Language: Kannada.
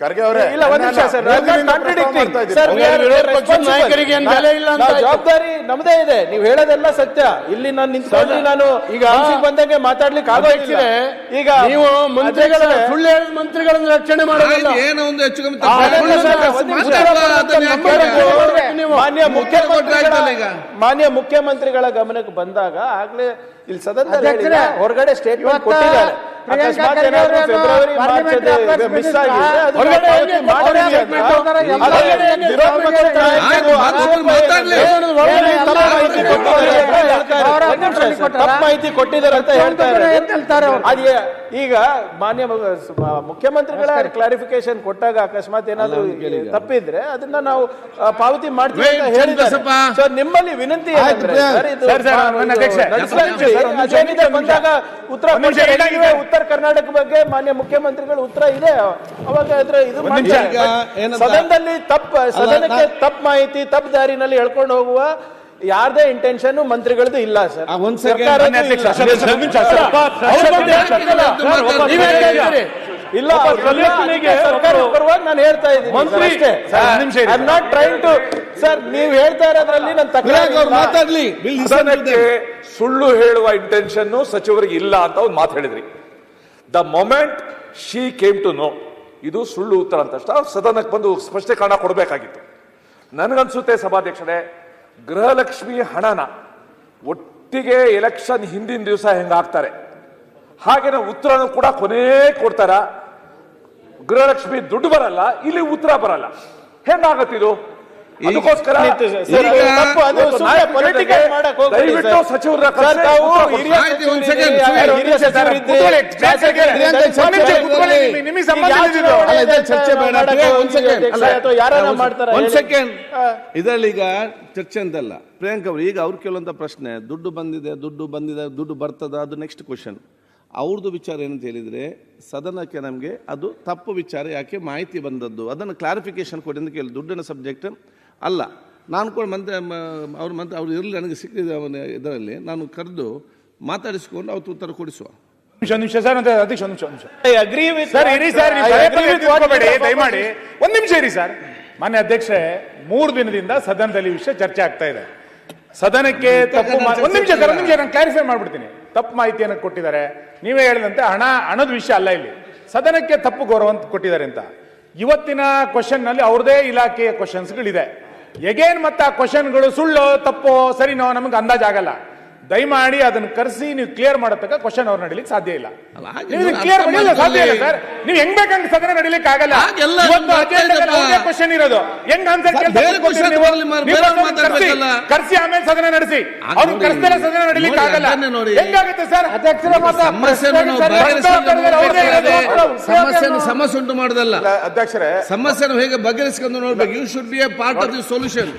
ಖರ್ಗೆ ಅವರೇ ಇಲ್ಲ ಒಂದ್ ನಿಮಿಷ ಸರ್, ಜವಾಬ್ದಾರಿ ನಮ್ದೇ ಇದೆ. ನೀವು ಹೇಳೋದೆಲ್ಲ ಸತ್ಯ. ಇಲ್ಲಿ ನಾನು ನಿಂತ್ಕೊಂಡು ನಾನು ಈಗ ಬಂದಂಗೆ ಮಾತಾಡ್ಲಿಕ್ಕೆ ಆಗೋದಿಲ್ಲ. ಈಗ ನೀವು ಮಂತ್ರಿಗಳ ಸುಳ್ಳು ಹೇಳಿದ ಮಂತ್ರಿಗಳನ್ನು ರಕ್ಷಣೆ ಮಾಡೋದಿಲ್ಲ. ಏನೋ ಒಂದು ಹೆಚ್ಚು ಕಮ್ಮಿ ಮಾನ್ಯ ಮುಖ್ಯಮಂತ್ರಿಗಳ ಗಮನಕ್ಕೆ ಬಂದಾಗ ಆಗ್ಲೇ ಇಲ್ಲಿ ಸದನದಲ್ಲಿ ಹೊರಗಡೆ ಸ್ಟೇಟ್ಮೆಂಟ್ ಕೊಟ್ಟಿದ್ದಾರೆ. ಅಕಸ್ಮಾತ್ ಏನಾದ್ರು ಫೆಬ್ರವರಿ ಮಾರ್ಚ್ ಮಿಸ್ ಆಗಿದೆ ಮಾಹಿತಿ ಕೊಟ್ಟಿದ್ದಾರೆ ಅಂತ ಹೇಳ್ತಾರೆ. ಈಗ ಮಾನ್ಯ ಮುಖ್ಯಮಂತ್ರಿಗಳ ಕ್ಲಾರಿಫಿಕೇಶನ್ ಕೊಟ್ಟಾಗ ಅಕಸ್ಮಾತ್ ಏನಾದ್ರು ತಪ್ಪಿದ್ರೆ ಅದನ್ನ ನಾವು ಪಾವತಿ ಮಾಡ್ತೀವಿ ಅಂತ ಹೇಳಿದ್ದಾರೆ. ನಿಮ್ಮಲ್ಲಿ ವಿನಂತಿ ಬಂದಾಗ ಉತ್ತರ ಕರ್ನಾಟಕ ಬಗ್ಗೆ ಮಾನ್ಯ ಮುಖ್ಯಮಂತ್ರಿಗಳು ಉತ್ತರ ಇದೆ. ಅವಾಗ ಇದು ಸದನದಲ್ಲಿ ಸದನಕ್ಕೆ ತಪ್ಪು ಮಾಹಿತಿ ತಪ್ಪು ದಾರಿನಲ್ಲಿ ಹೇಳ್ಕೊಂಡು ಹೋಗುವ ಯಾರದೇ ಇಂಟೆನ್ಷನ್ ಮಂತ್ರಿಗಳದ್ದು ಇಲ್ಲ ಸರ್. ಇಲ್ಲ ಪರವಾಗಿ ನಾನು ಹೇಳ್ತಾ ಇದ್ದೀನಿ. ಸರ್ ನೀವು ಹೇಳ್ತಾ ಇರೋದ್ರಲ್ಲಿ ನನ್ನ ತಕರಾರು ಮಾತಾಡ್ಲಿ. ಸುಳ್ಳು ಹೇಳುವ ಇಂಟೆನ್ಷನ್ ಸಚಿವರಿಗೆ ಇಲ್ಲ ಅಂತ ಒಂದು ಮಾತು ಹೇಳಿದ್ರಿ. The moment she came to know ಇದು ಸುಳ್ಳು ಉತ್ತರ ಅಂತ ಸದನಕ್ಕೆ ಬಂದು ಸ್ಪಷ್ಟೀಕರಣ ಕೊಡಬೇಕಾಗಿತ್ತು. ನನಗನ್ಸುತ್ತೆ ಸಭಾಧ್ಯಕ್ಷರೇ, ಗೃಹಲಕ್ಷ್ಮಿ ಹಣನ ಒಟ್ಟಿಗೆ ಎಲೆಕ್ಷನ್ ಹಿಂದಿನ ದಿವಸ ಹೆಂಗಾಗ್ತಾರೆ ಹಾಗೆ ಉತ್ತರನೂ ಕೂಡ ಕೊನೆ ಕೊಡ್ತಾರ. ಗೃಹಲಕ್ಷ್ಮಿ ದುಡ್ಡು ಬರಲ್ಲ, ಇಲ್ಲಿ ಉತ್ತರ ಬರಲ್ಲ, ಹೆಂಗಾಗತ್ತಿದು? ಅದಕ್ಕೋಸ್ಕರ ದಯವಿಟ್ಟು ಸಚಿವರ ಇದರಲ್ಲಿ ಈಗ ಚರ್ಚೆ ಅಂತಲ್ಲ. ಪ್ರಿಯಾಂಕ್ ಅವರು ಈಗ ಅವ್ರು ಕೇಳುವಂತ ಪ್ರಶ್ನೆ, ದುಡ್ಡು ಬಂದಿದೆ, ದುಡ್ಡು ಬರ್ತದ, ಅದು ನೆಕ್ಸ್ಟ್ ಕ್ವಶನ್. ಅವ್ರದ್ದು ವಿಚಾರ ಏನಂತ ಹೇಳಿದರೆ, ಸದನಕ್ಕೆ ನಮಗೆ ಅದು ತಪ್ಪು ವಿಚಾರ, ಯಾಕೆ ಮಾಹಿತಿ ಬಂದದ್ದು ಅದನ್ನು ಕ್ಲಾರಿಫಿಕೇಶನ್ ಕೊಡಿ ಅಂತ ಕೇಳಿ. ದುಡ್ಡಿನ ಸಬ್ಜೆಕ್ಟ್ ಅಲ್ಲ. ನಾನು ಕೂಡ ಅವ್ರು ಇರಲಿ, ನನಗೆ ಸಿಕ್ಕಿದ ಇದರಲ್ಲಿ ನಾನು ಕರೆದು ಮಾತಾಡಿಸಿಕೊಂಡು ಅವ್ರು ಉತ್ತರ ಕೊಡಿಸುವ. ದಯಮಾಡಿ ಒಂದ್ ನಿಮಿಷ ಇರಿ ಸರ್. ಮಾನ್ಯ ಅಧ್ಯಕ್ಷೆ, 3 ದಿನದಿಂದ ಸದನದಲ್ಲಿ ವಿಷಯ ಚರ್ಚೆ ಆಗ್ತಾ ಇದೆ. ಸದನಕ್ಕೆ ತಪ್ಪು ಒಂದ್ ನಿಮಿಷ ನಾನು ಕ್ಲಾರಿಫೈ ಮಾಡ್ಬಿಡ್ತೀನಿ. ತಪ್ಪು ಮಾಹಿತಿಯನ್ನು ಕೊಟ್ಟಿದ್ದಾರೆ. ನೀವೇ ಹೇಳಿದಂತೆ ಹಣದ ವಿಷಯ ಅಲ್ಲ, ಇಲ್ಲಿ ಸದನಕ್ಕೆ ತಪ್ಪು ಗೌರವ ಕೊಟ್ಟಿದ್ದಾರೆ ಅಂತ. ಇವತ್ತಿನ ಕ್ವಶನ್ ನಲ್ಲಿ ಅವ್ರದೇ ಇಲಾಖೆಯ ಕ್ವಶನ್ಸ್ಗಳಿದೆ. ಎಗೇನ್ ಮತ್ತೆ ಆ ಕ್ವಶನ್ಗಳು ಸುಳ್ಳು ತಪ್ಪು ಸರಿನೋ ನಮಗೆ ಅಂದಾಜಾಗಲ್ಲ. ದಯಮಾಡಿ ಅದನ್ನ ಕರೆಸಿ ನೀವು ಕ್ಲಿಯರ್ ಮಾಡತಕ್ಕ ಕ್ವಶನ್ ಅವ್ರು ನಡೀಲಿಕ್ಕೆ ಸಾಧ್ಯ ಇಲ್ಲ. ಕ್ಲಿಯರ್ ಮಾಡಲಿಲ್ಲ ಸಾಧ್ಯ ಇಲ್ಲ ಸರ್. ನೀವು ಹೆಂಗ್ ಬೇಕಂದ್ರೆ ಸದನ ನಡೀಲಿಕ್ಕೆ ಆಗಲ್ಲ. ಕ್ವಶನ್ ಇರೋದು ಹೆಂಗ್ ಆನ್ಸರ್ ಕರ್ಸಿ ಆಮೇಲೆ ಸದನ ನಡೆಸಿ. ಅವ್ರು ಕರ್ಸ್ತಾರೆ ಸದನ ನಡೀಲಿಕ್ಕೆ ಆಗಲ್ಲ. ಹೆಂಗಾಗುತ್ತೆ ಸರ್? ಸಮಸ್ಯೆ ಉಂಟು ಮಾಡೋದಲ್ಲ ಅಧ್ಯಕ್ಷರೇ, ಸಮಸ್ಯೆಯನ್ನು ಹೇಗೆ ಬಗೆಹರಿಸಿಕೊಂಡು ನೋಡ್ಬೇಕು. You should be a part of the solution.